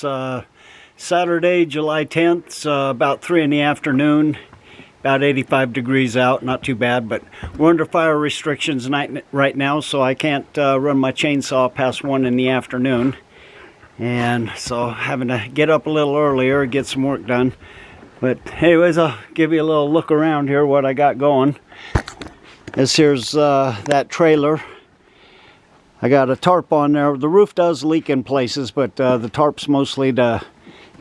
It's Saturday, July 10th. It's about 3 in the afternoon. About 85 degrees out, not too bad, but we're under fire restrictions right now, so I can't run my chainsaw past 1 in the afternoon. And so having to get up a little earlier, get some work done. But anyways, I'll give you a little look around here, what I got going. This here's that trailer. I got a tarp on there. The roof does leak in places, but the tarp's mostly to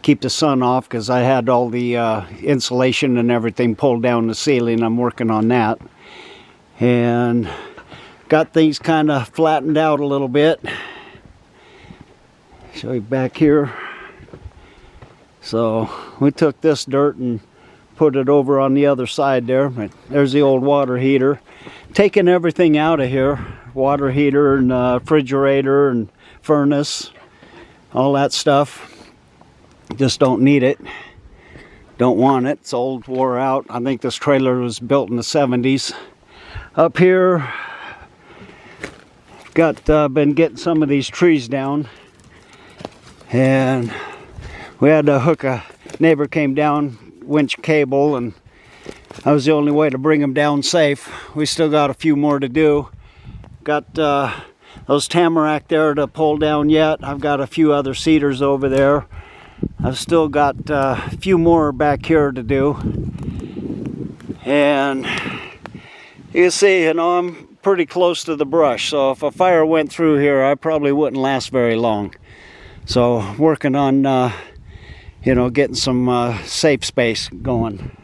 keep the sun off, because I had all the insulation and everything pulled down the ceiling. I'm working on that. And got things kind of flattened out a little bit. Show you back here. So we took this dirt and put it over on the other side there. There's the old water heater. Taking everything out of here. Water heater and refrigerator and furnace. All that stuff. Just don't need it. Don't want it. It's old, wore out. I think this trailer was built in the 70s. Up here, been getting some of these trees down. And we had to hook a neighbor came down, winch cable, and that was the only way to bring them down safe. We still got a few more to do. Got those tamarack there to pull down yet. I've got a few other cedars over there. I've still got a few more back here to do. And you can see, I'm pretty close to the brush, so if a fire went through here, I probably wouldn't last very long. So working on getting some safe space going.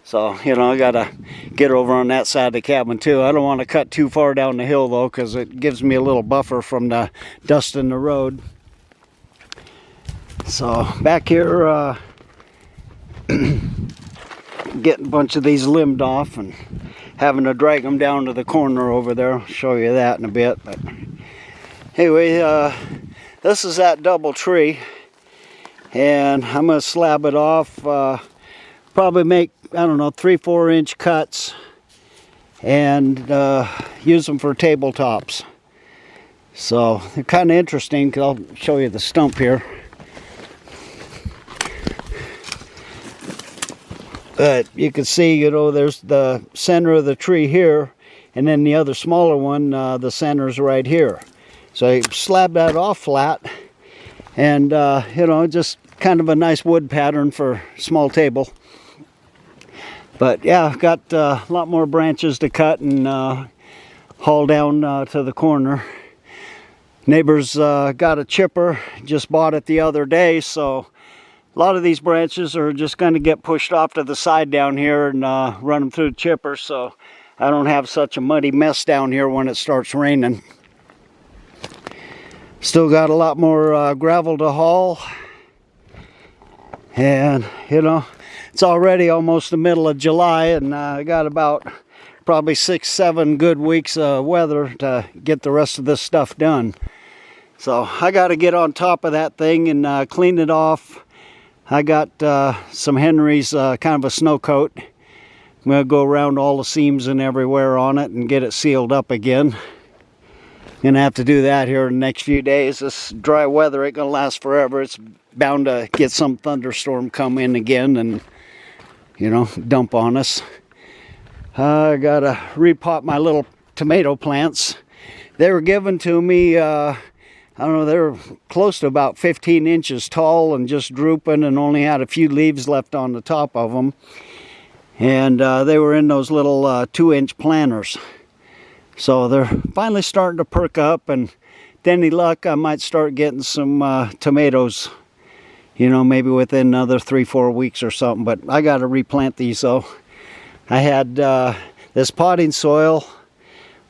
So I gotta get over on that side of the cabin too. I don't want to cut too far down the hill though, because it gives me a little buffer from the dust in the road. So back here, getting a bunch of these limbed off and having to drag them down to the corner over there. I'll show you that in a bit. But anyway, this is that double tree, and I'm going to slab it off, probably make, I don't know, 3-4 inch cuts, and use them for tabletops. So they're kind of interesting, because I'll show you the stump here. But you can see, there's the center of the tree here, and then the other smaller one, the center's right here. So I slab that off flat, and just kind of a nice wood pattern for small table. But yeah, I've got a lot more branches to cut and haul down to the corner. Neighbors got a chipper, just bought it the other day, so a lot of these branches are just going to get pushed off to the side down here and run them through the chipper, so I don't have such a muddy mess down here when it starts raining. Still got a lot more gravel to haul, and it's already almost the middle of July, and I got about probably 6-7 good weeks of weather to get the rest of this stuff done. So I got to get on top of that thing and clean it off. I got some Henry's kind of a snow coat. I'm going to go around all the seams and everywhere on it and get it sealed up again. Gonna have to do that here in the next few days. This dry weather ain't gonna last forever. It's bound to get some thunderstorm come in again and dump on us. I gotta repot my little tomato plants. They were given to me, I don't know, they were close to about 15 inches tall and just drooping, and only had a few leaves left on the top of them. And they were in those little 2-inch planters. So they're finally starting to perk up, and with any luck, I might start getting some tomatoes, maybe within another 3-4 weeks or something. But I got to replant these though. I had this potting soil.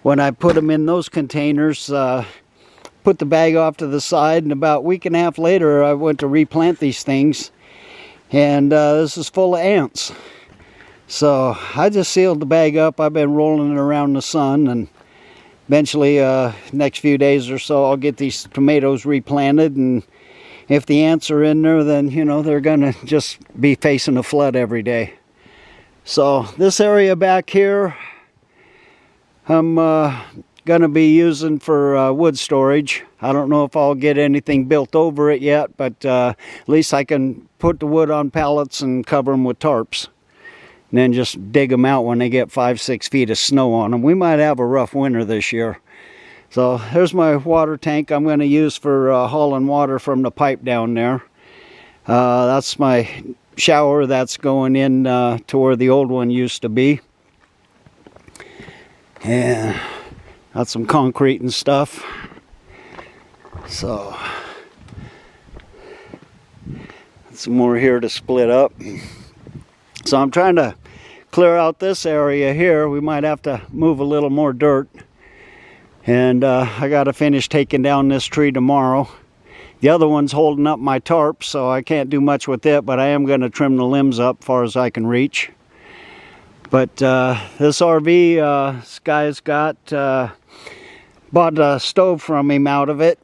When I put them in those containers, put the bag off to the side, and about a week and a half later, I went to replant these things, and this is full of ants. So I just sealed the bag up. I've been rolling it around in the sun, and eventually next few days or so I'll get these tomatoes replanted, and if the ants are in there, then they're gonna just be facing a flood every day. So this area back here, I'm gonna be using for wood storage. I don't know if I'll get anything built over it yet, but at least I can put the wood on pallets and cover them with tarps. And then just dig them out when they get 5-6 feet of snow on them. We might have a rough winter this year. So there's my water tank I'm going to use for hauling water from the pipe down there. That's my shower that's going in to where the old one used to be. And got some concrete and stuff. So some more here to split up. So I'm trying to clear out this area here. We might have to move a little more dirt. And I got to finish taking down this tree tomorrow. The other one's holding up my tarp, so I can't do much with it, but I am going to trim the limbs up as far as I can reach. But this RV, this guy's got, bought a stove from him out of it,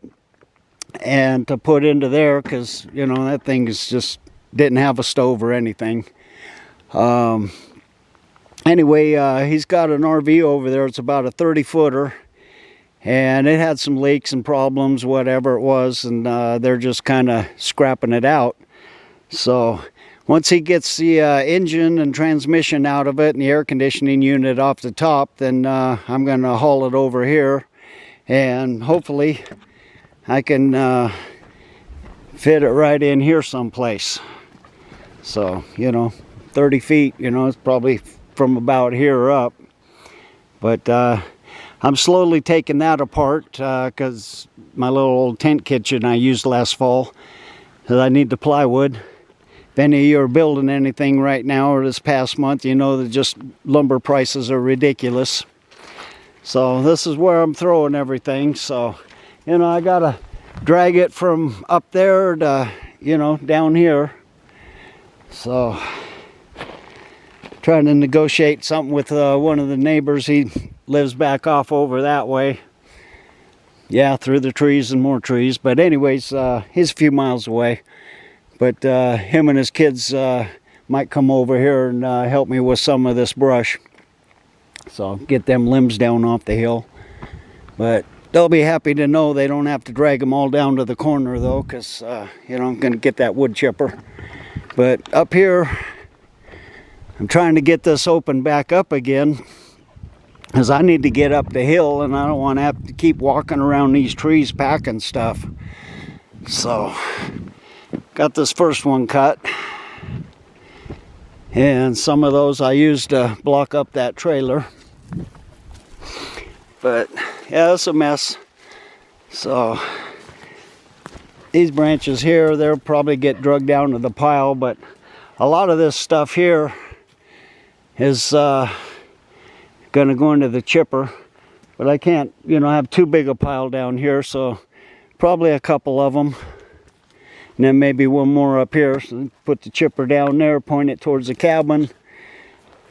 and to put into there, because, you know, that thing is just, didn't have a stove or anything. Anyway, he's got an RV over there. It's about a 30-footer. And it had some leaks and problems, whatever it was, and they're just kind of scrapping it out. So once he gets the engine and transmission out of it and the air conditioning unit off the top, then I'm going to haul it over here, and hopefully I can fit it right in here someplace. So, you know, 30 feet, you know, it's probably from about here up. But I'm slowly taking that apart because my little old tent kitchen I used last fall, because I need the plywood. If any of you are building anything right now or this past month, you know that just lumber prices are ridiculous. So this is where I'm throwing everything. So, you know, I gotta drag it from up there to, you know, down here. So trying to negotiate something with one of the neighbors. He lives back off over that way. Yeah, through the trees and more trees. But anyways, he's a few miles away. But him and his kids might come over here and help me with some of this brush. So get them limbs down off the hill. But they'll be happy to know they don't have to drag them all down to the corner though, because you know, I'm going to get that wood chipper. But up here, I'm trying to get this open back up again, because I need to get up the hill and I don't want to have to keep walking around these trees packing stuff. So got this first one cut, and some of those I used to block up that trailer. But yeah, it's a mess. So these branches here, they'll probably get dragged down to the pile, but a lot of this stuff here is gonna go into the chipper, but I can't, you know, have too big a pile down here, so probably a couple of them, and then maybe one more up here. So put the chipper down there, point it towards the cabin,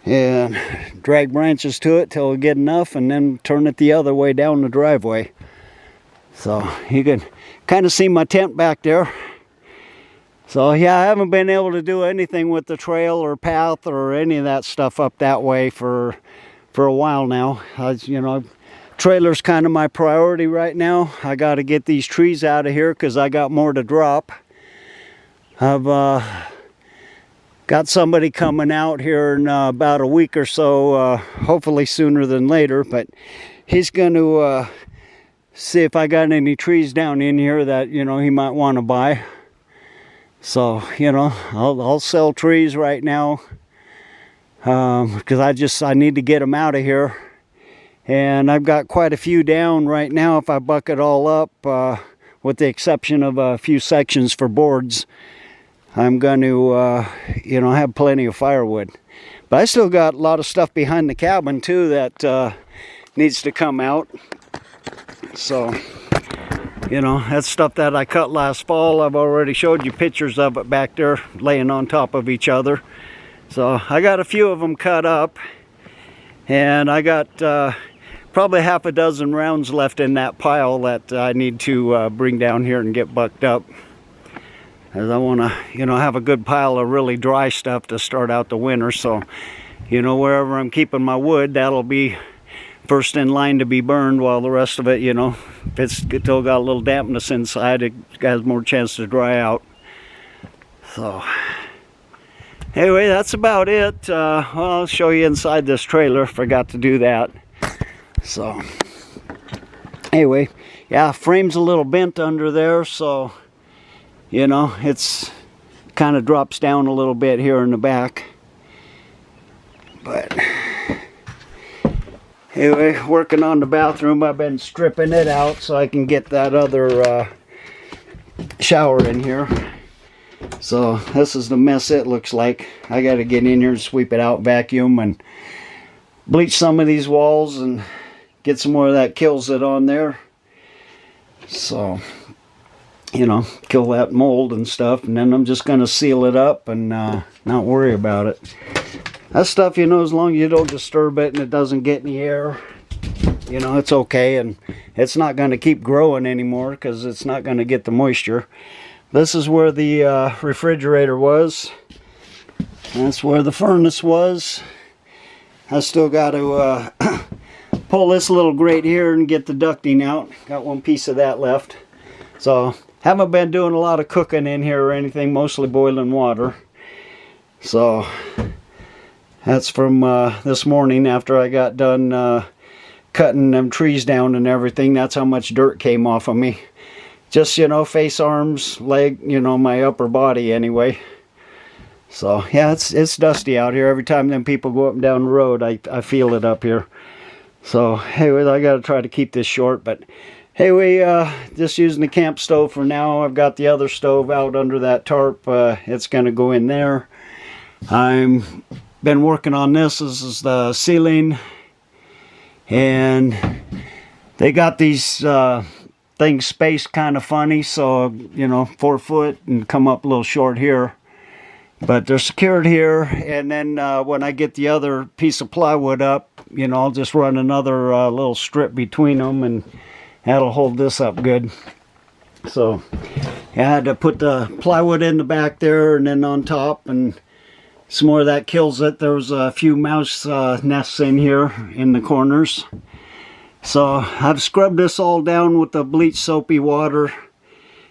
and drag branches to it till we get enough, and then turn it the other way down the driveway. So you can kind of see my tent back there. So yeah, I haven't been able to do anything with the trail or path or any of that stuff up that way for a while now. You know, trailer's kind of my priority right now. I got to get these trees out of here because I got more to drop. I've got somebody coming out here in about a week or so, hopefully sooner than later, but he's going to see if I got any trees down in here that, you know, he might want to buy. So, you know, I'll sell trees right now because I need to get them out of here. And I've got quite a few down right now. If I buck it all up, with the exception of a few sections for boards, I'm going to, you know, have plenty of firewood. But I still got a lot of stuff behind the cabin too that needs to come out. So, you know, that's stuff that I cut last fall. I've already showed you pictures of it back there laying on top of each other. So I got a few of them cut up, and I got probably half a dozen rounds left in that pile that I need to bring down here and get bucked up. As I want to, you know, have a good pile of really dry stuff to start out the winter. So, you know, wherever I'm keeping my wood, that'll be first in line to be burned, while the rest of it, you know, if it's still got a little dampness inside, it has more chance to dry out. So anyway, that's about it. Well, I'll show you inside this trailer. Forgot to do that. So anyway, yeah, frame's a little bent under there, so you know, it's kind of drops down a little bit here in the back. But anyway, working on the bathroom. I've been stripping it out so I can get that other shower in here. So this is the mess it looks like. I got to get in here and sweep it out, vacuum, and bleach some of these walls and get some more of that kills it on there. So, you know, kill that mold and stuff, and then I'm just going to seal it up and not worry about it. That stuff, you know, as long as you don't disturb it and it doesn't get any air, you know, it's okay, and it's not going to keep growing anymore because it's not going to get the moisture. This is where the refrigerator was. That's where the furnace was. I still got to pull this little grate here and get the ducting out. Got one piece of that left. So haven't been doing a lot of cooking in here or anything, mostly boiling water. So that's from this morning after I got done cutting them trees down and everything. That's how much dirt came off of me. Just, you know, face, arms, leg, you know, my upper body anyway. So yeah, it's dusty out here. Every time them people go up and down the road, I feel it up here. So anyway, I got to try to keep this short. But anyway, just using the camp stove for now. I've got the other stove out under that tarp. It's going to go in there. I'm been working on this. This is the ceiling, and they got these things spaced kind of funny, so you know, 4 foot and come up a little short here, but they're secured here. And then when I get the other piece of plywood up, you know, I'll just run another little strip between them, and that'll hold this up good. So I had to put the plywood in the back there and then on top, and some more of that kills it. There was a few mouse nests in here in the corners. So I've scrubbed this all down with the bleach soapy water,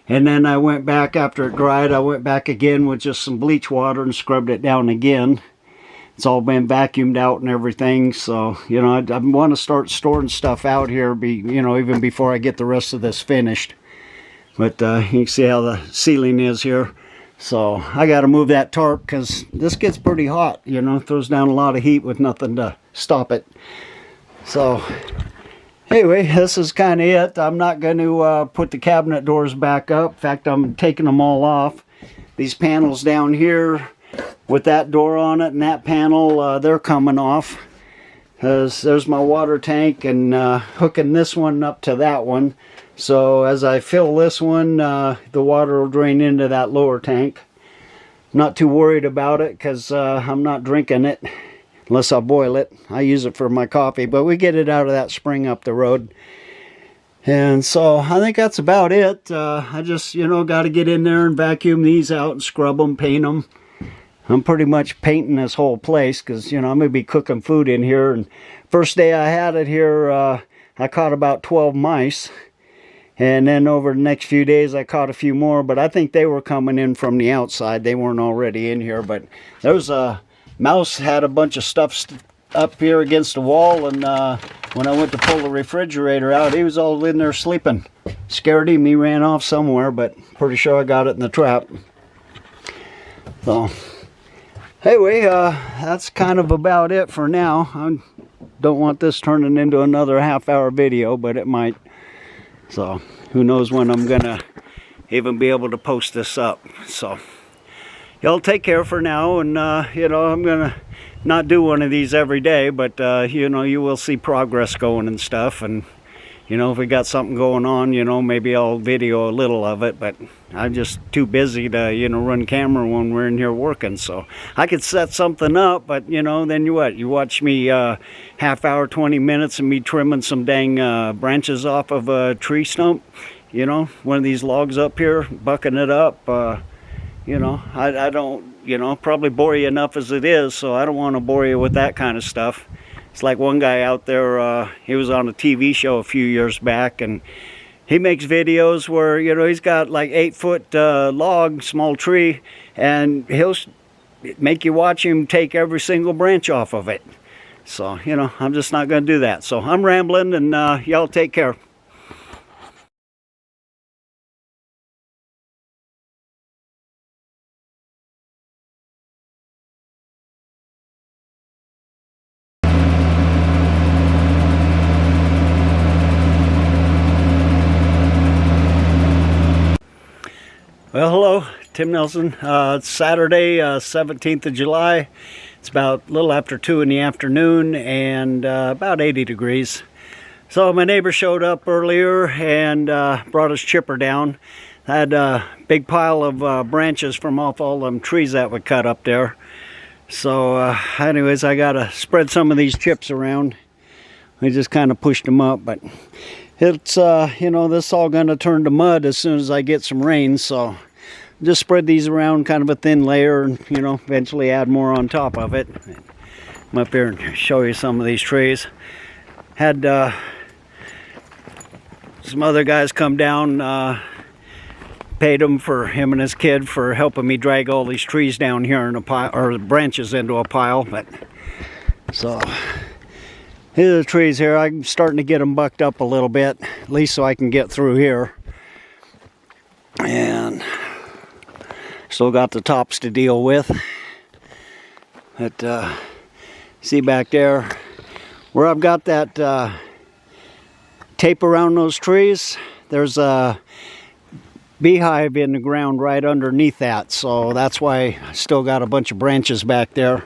and then I went back after it dried. I went back again with just some bleach water and scrubbed it down again. It's all been vacuumed out and everything. So, you know, I want to start storing stuff out here, you know, even before I get the rest of this finished. But you can see how the ceiling is here. So I got to move that tarp because this gets pretty hot, you know, throws down a lot of heat with nothing to stop it. So anyway, this is kind of it. I'm not going to put the cabinet doors back up. In fact, I'm taking them all off. These panels down here with that door on it and that panel, they're coming off. There's my water tank, and hooking this one up to that one. So as I fill this one, the water will drain into that lower tank. Not too worried about it because I'm not drinking it unless I boil it. I use it for my coffee, but we get it out of that spring up the road. And so I think that's about it. I just, you know, got to get in there and vacuum these out and scrub them, paint them. I'm pretty much painting this whole place because, you know, I'm going to be cooking food in here. And first day I had it here, I caught about 12 mice. And then over the next few days I caught a few more, but I think they were coming in from the outside. They weren't already in here. But there was a mouse had a bunch of stuff up here against the wall, and when I went to pull the refrigerator out, he was all in there sleeping. Scared him. He ran off somewhere, but pretty sure I got it in the trap. So anyway, that's kind of about it for now. I don't want this turning into another half-hour video, but it might. So who knows when I'm gonna even be able to post this up. So y'all take care for now, and you know, I'm gonna not do one of these every day, but you know, you will see progress going and stuff. And you know, if we got something going on, you know, maybe I'll video a little of it, but I'm just too busy to, you know, run camera when we're in here working. So I could set something up, but you know, then you watch me half hour, 20 minutes of me trimming some dang branches off of a tree stump, you know, one of these logs up here, bucking it up. You know, I don't, you know, probably bore you enough as it is, so I don't want to bore you with that kind of stuff. It's like one guy out there, he was on a TV show a few years back, and he makes videos where, you know, he's got like 8-foot log, small tree, and he'll make you watch him take every single branch off of it. So, you know, I'm just not going to do that. So I'm rambling, and y'all take care. Well, hello, Tim Nelson. It's Saturday, 17th of July. It's about a little after 2 in the afternoon, and about 80 degrees. So my neighbor showed up earlier and brought his chipper down. I had a big pile of branches from off all them trees that we cut up there. So anyways, I got to spread some of these chips around. We just kind of pushed them up, but it's, you know, this is all going to turn to mud as soon as I get some rain, so just spread these around kind of a thin layer and, you know, eventually add more on top of it. Come up here and show you some of these trees. Had some other guys come down, paid him and his kid for helping me drag all these trees down here in a pile, or branches into a pile. But so here's the trees here. I'm starting to get them bucked up a little bit, at least so I can get through here. And still got the tops to deal with. But see back there where I've got that tape around those trees, there's a beehive in the ground right underneath that, so that's why I still got a bunch of branches back there.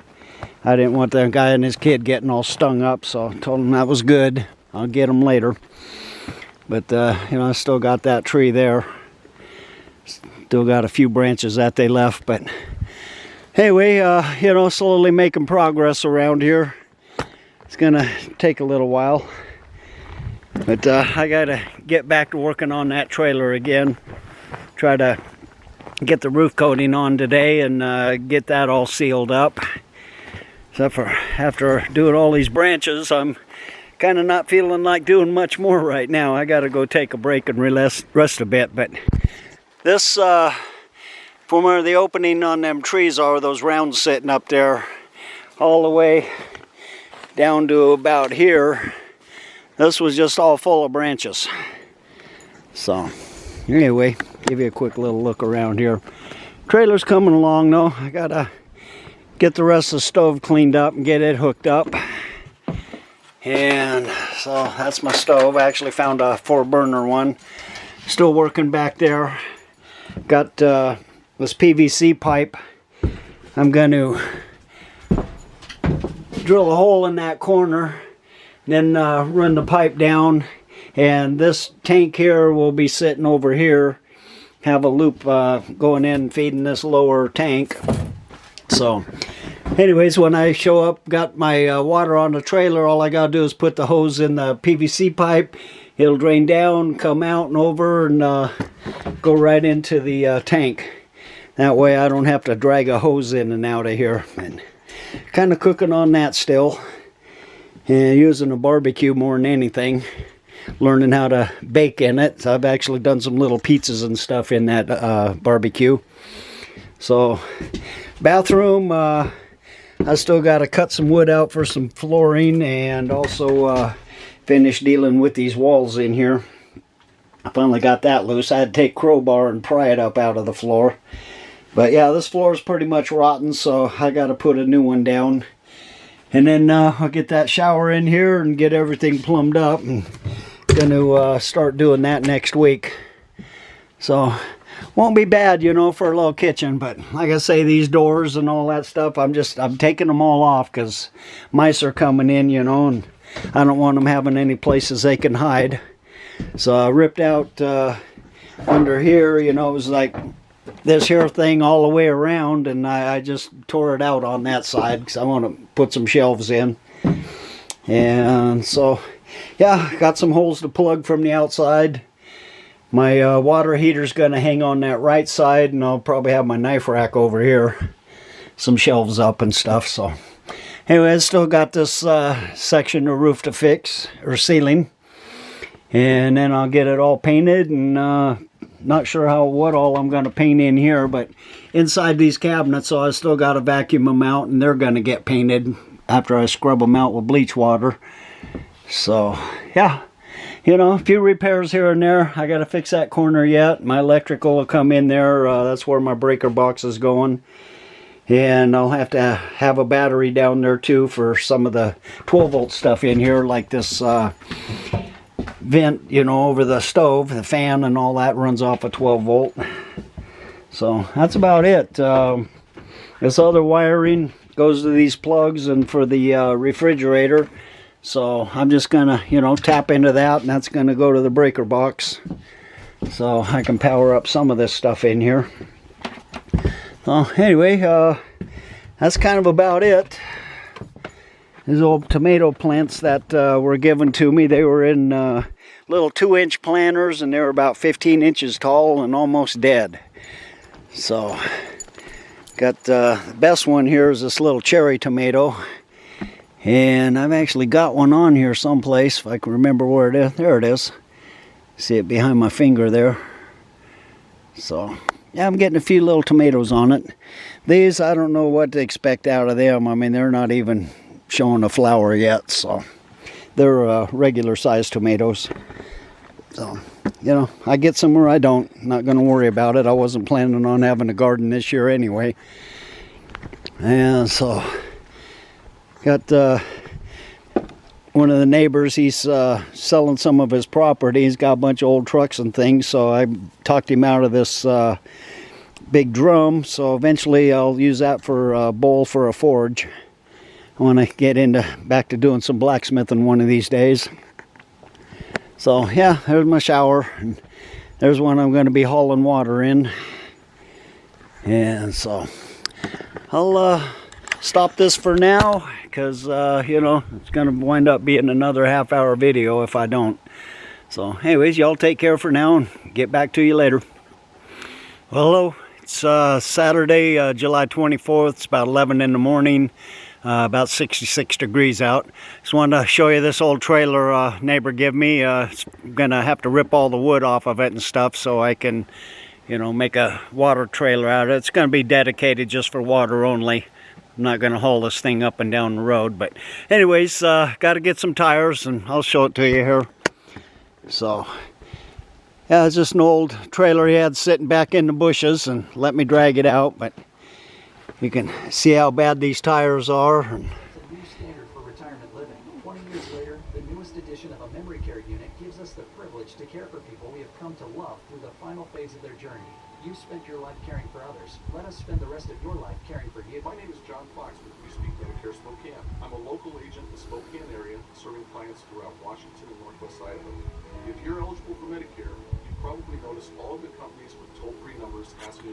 I didn't want that guy and his kid getting all stung up, so I told him that was good. I'll get them later. But you know, I still got that tree there. Still got a few branches that they left, but anyway, you know, slowly making progress around here. It's gonna take a little while, but I gotta get back to working on that trailer again. Try to get the roof coating on today and get that all sealed up. Except for after doing all these branches, I'm kind of not feeling like doing much more right now. I gotta go take a break and rest a bit, but this, from where the opening on them trees are, those rounds sitting up there, all the way down to about here, this was just all full of branches. So, anyway, give you a quick little look around here. Trailer's coming along though. I gotta get the rest of the stove cleaned up and get it hooked up. And so that's my stove. I actually found a 4-burner one. Still working back there. Got this PVC pipe. I'm going to drill a hole in that corner, then run the pipe down, and this tank here will be sitting over here. Have a loop going in feeding this lower tank. So anyways, when I show up, got my water on the trailer, all I gotta do is put the hose in the PVC pipe. It'll drain down, come out and over, and go right into the tank. That way I don't have to drag a hose in and out of here. And kind of cooking on that still, and using a barbecue more than anything. Learning how to bake in it. So I've actually done some little pizzas and stuff in that barbecue. So bathroom, I still got to cut some wood out for some flooring, and also finish dealing with these walls in here. I finally got that loose. I had to take crowbar and pry it up out of the floor. But yeah, this floor is pretty much rotten, so I got to put a new one down. And then I'll get that shower in here and get everything plumbed up. And going to start doing that next week. So won't be bad, you know, for a little kitchen. But like I say, these doors and all that stuff, I'm taking them all off because mice are coming in, you know, and I don't want them having any places they can hide. So I ripped out under here, you know, it was like this here thing all the way around, and I just tore it out on that side because I want to put some shelves in. And so, yeah, got some holes to plug from the outside. My water heater's going to hang on that right side, and I'll probably have my knife rack over here, some shelves up and stuff. So Anyway, I still got this section of roof to fix, or ceiling. And then I'll get it all painted, and not sure what all I'm going to paint in here, but inside these cabinets, so I still got to vacuum them out, and they're going to get painted after I scrub them out with bleach water. So, yeah, you know, a few repairs here and there. I got to fix that corner yet. My electrical will come in there. That's where my breaker box is going. And I'll have to have a battery down there too for some of the 12-volt stuff in here, like this vent, you know, over the stove. The fan and all that runs off a 12-volt. So that's about it. This other wiring goes to these plugs and for the refrigerator. So I'm just gonna, you know, tap into that, and that's gonna go to the breaker box, so I can power up some of this stuff in here. So anyway, that's kind of about it. These old tomato plants that were given to me, they were in little 2-inch planters, and they were about 15 inches tall and almost dead. So got the best one here is this little cherry tomato. And I've actually got one on here someplace, if I can remember where it is. There it is. See it behind my finger there. So, yeah, I'm getting a few little tomatoes on it. These, I don't know what to expect out of them. I mean, they're not even showing a flower yet, so they're regular sized tomatoes. So, you know, I get some or I don't. Not going to worry about it. I wasn't planning on having a garden this year anyway. And so got one of the neighbors, he's selling some of his property. He's got a bunch of old trucks and things, so I talked him out of this big drum. So eventually I'll use that for a bowl for a forge. I want to get back to doing some blacksmithing one of these days. So yeah, there's my shower. And there's one I'm going to be hauling water in. And so I'll stop this for now, because you know, it's going to wind up being another half-hour video if I don't. So anyways, y'all take care for now, and get back to you later. Well, hello, it's Saturday, July 24th. It's about 11 in the morning, about 66 degrees out. Just wanted to show you this old trailer neighbor gave me. I'm gonna have to rip all the wood off of it and stuff so I can, you know, make a water trailer out of it. It's gonna be dedicated just for water only. I'm not going to haul this thing up and down the road, but anyways, got to get some tires, and I'll show it to you here. So, yeah, it's just an old trailer he had sitting back in the bushes, and let me drag it out, but you can see how bad these tires are. It's a new standard for retirement living. 20 years later, the newest edition of a memory care unit gives us the privilege to care for people we have come to love through the final phase of their journey. You spent your life caring for others. Let us spend the rest of your life caring for you. My name is John Fox with We Speak Medicare Spokane. I'm a local agent in the Spokane area, serving clients throughout Washington and Northwest Idaho. If you're eligible for Medicare, you probably noticed all of the companies with toll-free numbers asking